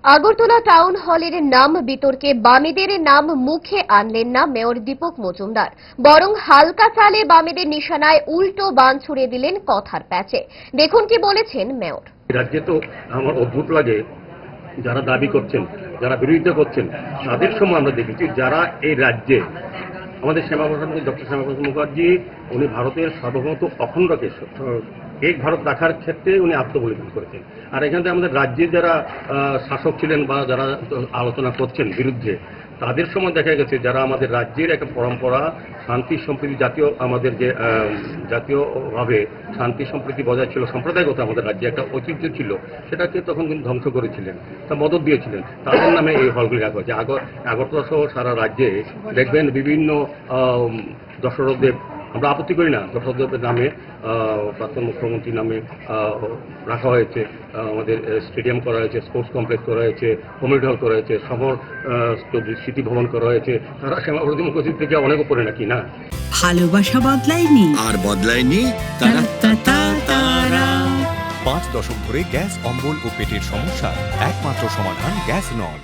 Agartala town হলের নাম বিতর্কে বামেদের নাম মুখে আনলেন না মেয়র দীপক মজুমদার, বরং হালকা চালে বামেদের নিশানায় উল্টো বান ছুড়ে দিলেন কথার প্যাচে। দেখুন কি বলেছেন মেয়র। রাজ্যে তো আমার অদ্ভুত লাগে, যারা দাবি করছেন, যারা বিরোধিতা করছেন, তাদের সময় আমরা দেখেছি যারা এই রাজ্যে আমাদের ডক্টর শ্যামাপ্রসাদ মুখার্জি উনি ভারতের সার্বভৌমত্ব অখণ্ডকে এক ভারত রাখার ক্ষেত্রে উনি আত্মবলিদান করেছেন। আর এখান থেকে আমাদের রাজ্যে যারা শাসক ছিলেন বা যারা আলোচনা করছেন বিরুদ্ধে, তাদের সময় দেখা গেছে যারা আমাদের রাজ্যের একটা পরম্পরা শান্তি সম্প্রীতি আমাদের যে জাতীয়ভাবে শান্তি সম্প্রীতি বজায় ছিল, সম্প্রদায়গত আমাদের রাজ্যে একটা ঐতিহ্য ছিল, সেটাকে তখন কিন্তু ধ্বংস করেছিলেন, তা মদত দিয়েছিলেন। তাদের নামে এই হলগুলি রাখা হয়েছে। আগরতলা সহ সারা রাজ্যে দেখবেন বিভিন্ন দশরথদেব, আমরা আপত্তি করি না, দশরথদেবের নামে প্রাক্তন মুখ্যমন্ত্রীর নামে রাখা হয়েছে, আমাদের স্টেডিয়াম করা হয়েছে, স্পোর্টস কমপ্লেক্স করা হয়েছে, কমিউনিটি হল করা হয়েছে, সমর স্মৃতি ভবন করা হয়েছে। তারা শ্যামাপ্রসাদ মুখার্জি থেকে অনেক উপরে নাকি না? ভালোবাসা বদলায়নি, আর বদলায়নি তারা। 5 দশক ধরে গ্যাস, অম্বল ও পেটের সমস্যা একমাত্র সমাধান গ্যাস নল।